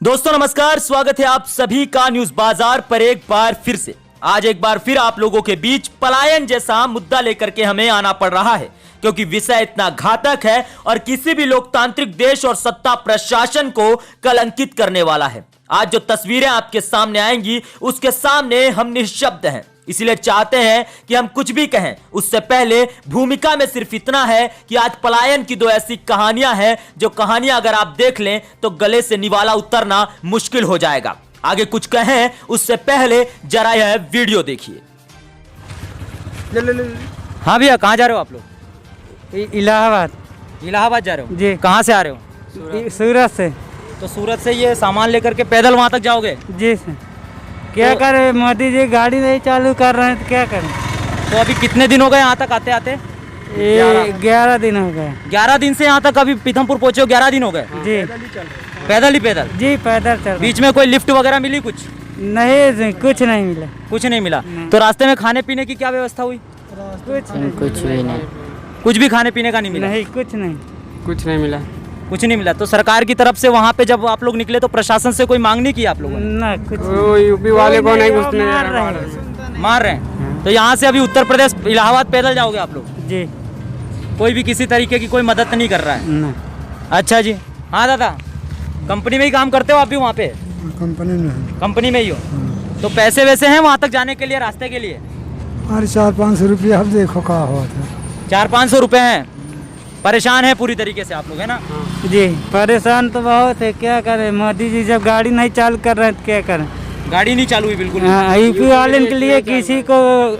दोस्तों नमस्कार, स्वागत है आप सभी का न्यूज बाजार पर एक बार फिर से। आज एक बार फिर आप लोगों के बीच पलायन जैसा मुद्दा लेकर के हमें आना पड़ रहा है, क्योंकि विषय इतना घातक है और किसी भी लोकतांत्रिक देश और सत्ता प्रशासन को कलंकित करने वाला है। आज जो तस्वीरें आपके सामने आएंगी उसके सामने हम निःशब्द हैं, इसलिए चाहते हैं कि हम कुछ भी कहें उससे पहले भूमिका में सिर्फ इतना है कि आज पलायन की दो ऐसी कहानियां हैं जो कहानियां अगर आप देख लें तो गले से निवाला उतरना मुश्किल हो जाएगा। आगे कुछ कहें उससे पहले जरा यह वीडियो देखिए। हाँ भैया, कहाँ जा रहे हो आप लोग? इलाहाबाद जा रहे हो जी। कहाँ से आ रहे हो? सूरत से। तो सूरत से ये सामान लेकर के पैदल वहाँ तक जाओगे? जी सर। क्या करें, मोदी जी गाड़ी नहीं चालू कर रहे हैं तो क्या करें। तो अभी कितने दिन हो गए यहाँ तक आते आते? 11 दिन हो गए। 11 दिन से यहाँ तक अभी पीथमपुर पहुँचे हो? 11 दिन हो गए जी। पैदल ही पैदल? जी पैदल चल। बीच में कोई लिफ्ट वगैरह मिली? कुछ नहीं, कुछ नहीं मिला। कुछ नहीं मिला। तो रास्ते में खाने पीने की क्या व्यवस्था हुई? कुछ भी नहीं। कुछ भी खाने पीने का नहीं मिला? नहीं, कुछ नहीं मिला। कुछ नहीं मिला। तो सरकार की तरफ से वहाँ पे जब आप लोग निकले तो प्रशासन से कोई मांग नहीं की आप लोगों ने? ना कुछ। यूपी वाले को नहीं घुसने मार रहे हैं। तो यहाँ से अभी उत्तर प्रदेश इलाहाबाद पैदल जाओगे आप लोग? जी। कोई भी किसी तरीके की कोई मदद नहीं कर रहा है? ना। अच्छा जी। हाँ दादा, कंपनी में ही काम करते हो आप भी? वहाँ पे कंपनी में ही हो? तो पैसे वैसे हैं वहाँ तक जाने के लिए, रास्ते के लिए? अरे 400-500 रुपया अब देखो क्या हुआ था। 400-500 रुपये हैं। परेशान है पूरी तरीके से आप लोग, है ना? जी परेशान तो बहुत है, क्या करें। मोदी जी जब गाड़ी नहीं चालू कर रहे हैं तो क्या करें। गाड़ी नहीं चालू हुई बिल्कुल? यूपी वाले के लिए किसी को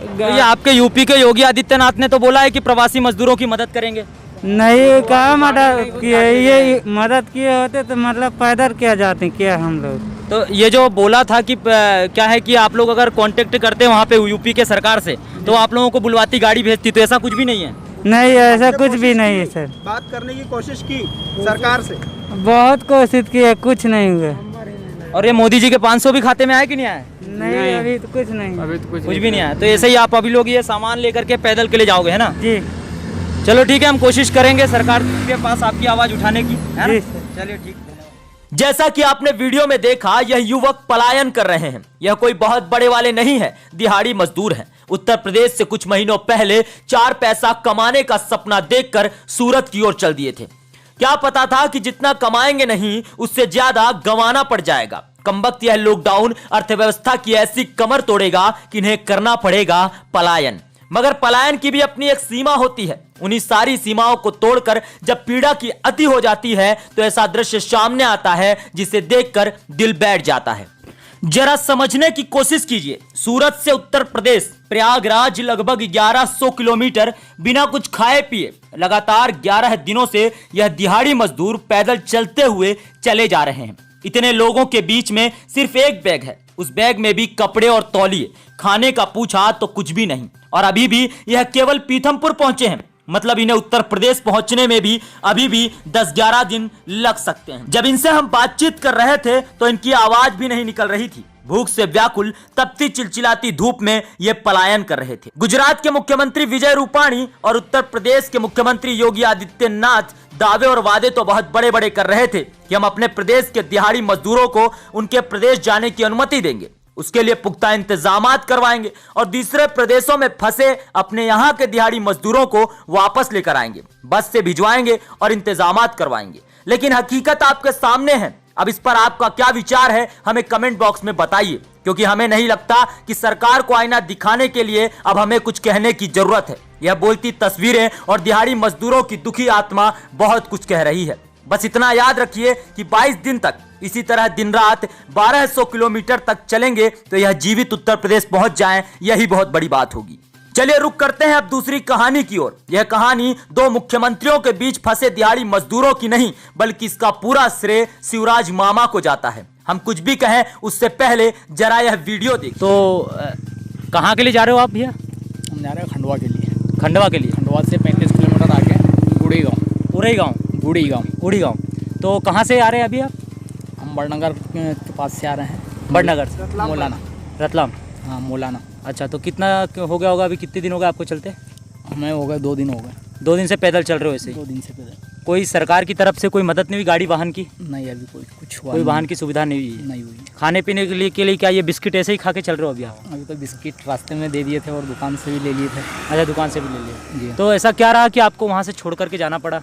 तो ये आपके यूपी के योगी आदित्यनाथ ने तो बोला है कि प्रवासी मजदूरों की मदद करेंगे। नहीं, कहाँ मदद किए। ये मदद किए होते तो मतलब पैदल क्या जाते क्या हम लोग। तो ये जो बोला था कि क्या है कि आप लोग अगर कांटेक्ट करते वहाँ पे यूपी के सरकार से तो आप लोगों को बुलवाती, गाड़ी भेजती, तो ऐसा कुछ भी नहीं है? नहीं, ऐसा कुछ भी नहीं है सर। बात करने की कोशिश की सरकार से? बहुत कोशिश की है, कुछ नहीं हुआ। और ये मोदी जी के 500 भी खाते में आए कि नहीं आए? नहीं, अभी तो कुछ नहीं। अभी तो कुछ भी नहीं आया। तो ऐसे ही आप अभी लोग ये सामान लेकर के पैदल के लिए जाओगे, है ना? जी। चलो ठीक है, हम कोशिश करेंगे सरकार के पास आपकी आवाज उठाने की, है ना? चलिए ठीक। जैसा कि आपने वीडियो में देखा, यह युवक पलायन कर रहे हैं। यह कोई बहुत बड़े वाले नहीं है, दिहाड़ी मजदूर हैं। उत्तर प्रदेश से कुछ महीनों पहले 4 पैसा कमाने का सपना देखकर सूरत की ओर चल दिए थे। क्या पता था कि जितना कमाएंगे नहीं उससे ज्यादा गंवाना पड़ जाएगा। कमबख्त यह लॉकडाउन अर्थव्यवस्था की ऐसी कमर तोड़ेगा कि इन्हें करना पड़ेगा पलायन। मगर पलायन की भी अपनी एक सीमा होती है। उन्हीं सारी सीमाओं को तोड़कर जब पीड़ा की अति हो जाती है तो ऐसा दृश्य सामने आता है जिसे देखकर दिल बैठ जाता है। जरा समझने की कोशिश कीजिए। सूरत से उत्तर प्रदेश प्रयागराज लगभग 1100 किलोमीटर बिना कुछ खाए पिए लगातार 11 दिनों से यह दिहाड़ी मजदूर पैदल चलते हुए चले जा रहे हैं। इतने लोगों के बीच में सिर्फ एक बैग है, उस बैग में भी कपड़े और तौलिए, खाने का पूछा तो कुछ भी नहीं। और अभी भी यह केवल पीथमपुर पहुंचे हैं, मतलब इन्हें उत्तर प्रदेश पहुंचने में भी अभी भी 10-11 दिन लग सकते हैं। जब इनसे हम बातचीत कर रहे थे तो इनकी आवाज भी नहीं निकल रही थी। भूख से व्याकुल तपती चिलचिलाती धूप में ये पलायन कर रहे थे। गुजरात के मुख्यमंत्री विजय रूपाणी और उत्तर प्रदेश के मुख्यमंत्री योगी आदित्यनाथ दावे और वादे तो बहुत बड़े बड़े कर रहे थे कि हम अपने प्रदेश के दिहाड़ी मजदूरों को उनके प्रदेश जाने की अनुमति देंगे, उसके लिए पुख्ता इंतजामात करवाएंगे और दूसरे प्रदेशों में फंसे अपने यहाँ के दिहाड़ी मजदूरों को वापस लेकर आएंगे, बस से भिजवाएंगे और इंतजामात करवाएंगे। लेकिन हकीकत आपके सामने है। अब इस पर आपका क्या विचार है हमें कमेंट बॉक्स में बताइए, क्योंकि हमें नहीं लगता कि सरकार को आईना दिखाने के लिए अब हमें कुछ कहने की जरूरत है। यह बोलती तस्वीरें और दिहाड़ी मजदूरों की दुखी आत्मा बहुत कुछ कह रही है। बस इतना याद रखिए कि 22 दिन तक इसी तरह दिन रात 1200 किलोमीटर तक चलेंगे तो यह जीवित उत्तर प्रदेश पहुंच जाएं, यही बहुत बड़ी बात होगी। चलिए रुक करते हैं अब दूसरी कहानी की ओर। यह कहानी दो मुख्यमंत्रियों के बीच फंसे दिहाड़ी मजदूरों की नहीं, बल्कि इसका पूरा श्रेय शिवराज मामा को जाता है। हम कुछ भी कहें उससे पहले जरा यह वीडियो देख। तो कहाँ के लिए जा रहे हो आप भैया? हम जा रहे हैं खंडवा के लिए। खंडवा के लिए? खंडवा से 35 किलोमीटर आगे गुड़ी गाँव। उड़ी गाँव। तो कहाँ से आ रहे हैं अभी आप? हम बड़नगर के पास से आ रहे हैं। बड़नगर से? मौलाना। रतलाम? हाँ मौलाना। अच्छा, तो कितना हो गया होगा अभी? कितने दिन हो गए आपको चलते? हमें हो गए 2 दिन हो गए। 2 दिन से पैदल चल रहे हो ऐसे? 2 दिन से पैदल। कोई सरकार की तरफ से कोई मदद नहीं हुई गाड़ी वाहन की? नहीं अभी कुछ हुआ कोई वाहन की सुविधा नहीं हुई है? नहीं हुई। खाने पीने के लिए क्या ये बिस्किट ऐसे ही खा के चल रहे हो अभी आप? अभी तो बिस्किट रास्ते में दे दिए थे और दुकान से भी ले लिए थे। अच्छा, दुकान से भी ले लिए। जी तो ऐसा क्या रहा कि आपको वहाँ से छोड़ करके जाना पड़ा?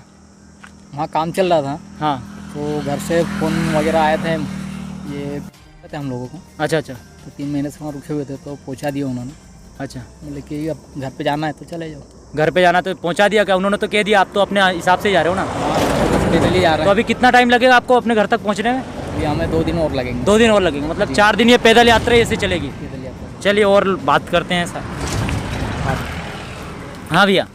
वहाँ काम चल रहा था, हाँ। तो घर से फ़ोन वगैरह आए थे, ये थे हम लोगों को। अच्छा अच्छा। तो 3 महीने से वहाँ रुके हुए थे, तो पहुँचा दिया उन्होंने। अच्छा, बोले कि अब घर पे जाना है तो चले जाओ। घर पे जाना तो पहुँचा दिया क्या उन्होंने? तो कह दिया, आप तो अपने हिसाब से ही जा रहे हो ना? पैदल ही जा तो रहे हैं। अभी कितना टाइम लगेगा आपको अपने घर तक पहुँचने में? अभी हमें 2 दिन और लगेंगे। 2 दिन और लगेंगे, मतलब 4 दिन ये पैदल यात्रा ऐसे चलेगी। पैदल यात्रा। चलिए और बात करते हैं सर। हाँ भैया,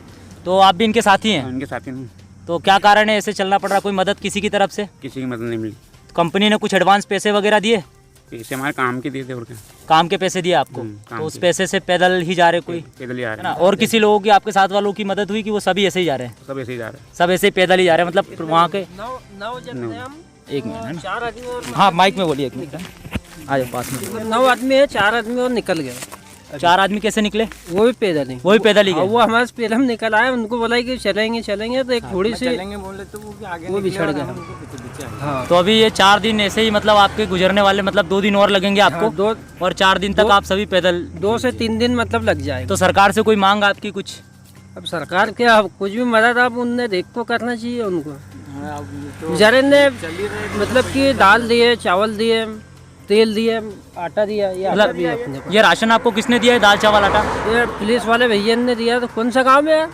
तो आप भी इनके साथी हैं? उनके साथी हूँ। तो क्या कारण है ऐसे चलना पड़ रहा? कोई मदद किसी की तरफ से? किसी की मदद नहीं मिली। कंपनी ने कुछ एडवांस पैसे वगैरह दिए? पैसे हमारे काम के दिए थे और क्या, काम के पैसे दिए आपको? काम तो उस के। पैसे से पैदल ही जा रहे कोई, पैदल ही आ है रहे ना? हैं। और किसी लोगों की आपके साथ वालों की मदद हुई कि वो सभी ऐसे ही जा रहे हैं? सब ऐसे ही जा रहे सब ऐसे ही पैदल ही जा रहे हैं, मतलब वहाँ के? हैं। एक मिनट है ना, हाँ माइक में बोलिए, एक मिनट आ जाओ पास में। 9 आदमी है, 4 आदमी और निकल गए। 4 आदमी कैसे निकले? वो भी पैदल ही। वो भी पैदल ही गए? वो हमारे से पहले हम निकल आए, उनको बोला कि चलेंगे चलेंगे, तो एक थोड़ी सी वो बिछड़ गए। हाँ, तो अभी ये 4 दिन ऐसे ही मतलब आपके गुजरने वाले, मतलब 2 दिन और लगेंगे आपको? हाँ, 2 और 4 दिन तक आप सभी पैदल? 2 से 3 दिन मतलब लग जाएगा। तो सरकार से कोई मांग आपकी कुछ? अब सरकार क्या, अब कुछ भी मदद आप उनने देख को करना चाहिए उनको। बेचारे ने मतलब कि दाल दिए, चावल दिए, तेल दिए, आटा दिया, ये आटा भी है अपने मतलब ये राशन आपको किसने दिया है, दाल चावल आटा? पास। ये पुलिस वाले भैया ने दिया। तो कौन सा गाँव में है?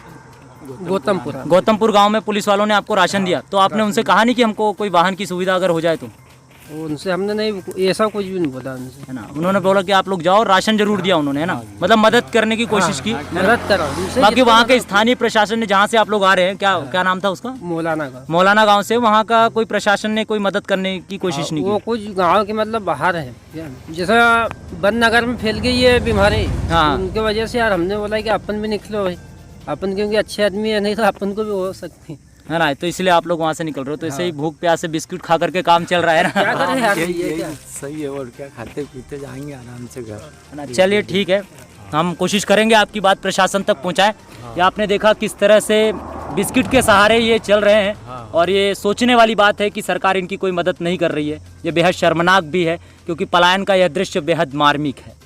गौतमपुरा। गौतमपुर गांव में पुलिस वालों ने आपको राशन दिया। तो आपने उनसे कहा नहीं कि हमको कोई वाहन की सुविधा अगर हो जाए तो? उनसे हमने नहीं, ऐसा कुछ भी नहीं बोला उनसे, है ना? उन्होंने बोला कि आप लोग जाओ, राशन जरूर दिया उन्होंने, है ना? मतलब मदद करने की कोशिश की। मदद करो उनसे। बाकी वहाँ के स्थानीय प्रशासन ने, जहाँ से आप लोग आ रहे हैं, क्या नाम था उसका? मौलाना का। मौलाना गांव से, वहाँ का कोई प्रशासन ने कोई मदद करने की कोशिश नहीं वो की? कुछ गांव के मतलब बाहर है, जैसा बन नगर में फैल गई है बीमारी, हाँ। उनके वजह से यार हमने बोला कि अपन भी निकलो भाई, अपन क्योंकि अच्छे आदमी है, नहीं तो अपन को भी हो सकती है ना? तो इसलिए आप लोग वहाँ से निकल रहे हो। तो ऐसे ही भूख प्यास से बिस्कुट खा करके काम चल रहा है ना? क्या करें यार, ये क्या? सही है, और क्या, खाते पीते जाएंगे आराम से घर। है ना? चलिए ठीक है, हम कोशिश करेंगे आपकी बात प्रशासन तक पहुँचाएं। ये आपने देखा किस तरह से बिस्किट के सहारे ये चल रहे हैं, और ये सोचने वाली बात है कि सरकार इनकी कोई मदद नहीं कर रही है। ये बेहद शर्मनाक भी है, क्योंकि पलायन का यह दृश्य बेहद मार्मिक है।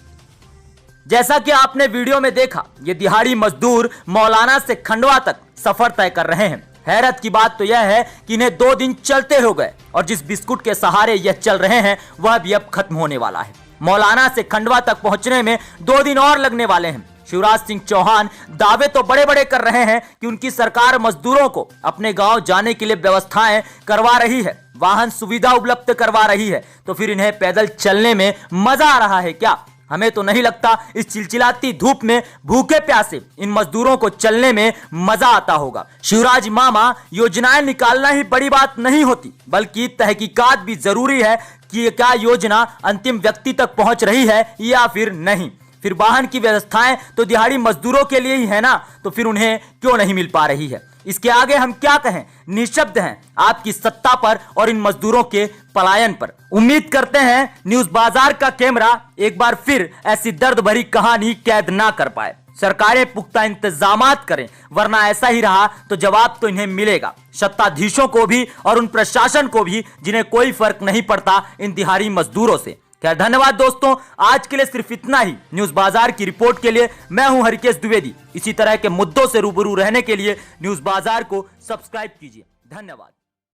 जैसा कि आपने वीडियो में देखा, ये दिहाड़ी मजदूर मौलाना से खंडवा तक सफर तय कर रहे हैं। हैरत की बात तो यह है कि इन्हें 2 दिन चलते हो गए, और जिस बिस्कुट के सहारे यह चल रहे हैं वह भी अब खत्म होने वाला है। मौलाना से खंडवा तक पहुंचने में 2 दिन और लगने वाले हैं। शिवराज सिंह चौहान दावे तो बड़े बड़े कर रहे हैं कि उनकी सरकार मजदूरों को अपने गांव जाने के लिए व्यवस्थाएं करवा रही है, वाहन सुविधा उपलब्ध करवा रही है, तो फिर इन्हें पैदल चलने में मजा आ रहा है क्या? हमें तो नहीं लगता इस चिलचिलाती धूप में भूखे प्यासे इन मजदूरों को चलने में मजा आता होगा। शिवराज मामा, योजनाएं निकालना ही बड़ी बात नहीं होती, बल्कि तहकीकात भी जरूरी है कि क्या योजना अंतिम व्यक्ति तक पहुंच रही है या फिर नहीं। फिर वाहन की व्यवस्थाएं तो दिहाड़ी मजदूरों के लिए ही है ना, तो फिर उन्हें क्यों नहीं मिल पा रही है? इसके आगे हम क्या कहें, निःशब्द हैं आपकी सत्ता पर और इन मजदूरों के पलायन पर। उम्मीद करते हैं न्यूज बाजार का कैमरा एक बार फिर ऐसी दर्द भरी कहानी कैद ना कर पाए। सरकारें पुख्ता इंतजामात करें, वरना ऐसा ही रहा तो जवाब तो इन्हें मिलेगा, सत्ताधीशों को भी और उन प्रशासन को भी जिन्हें कोई फर्क नहीं पड़ता इन दिहाड़ी मजदूरों से। खैर, धन्यवाद दोस्तों, आज के लिए सिर्फ इतना ही। न्यूज बाजार की रिपोर्ट के लिए मैं हूं हरिकेश द्विवेदी। इसी तरह के मुद्दों से रूबरू रहने के लिए न्यूज बाजार को सब्सक्राइब कीजिए। धन्यवाद।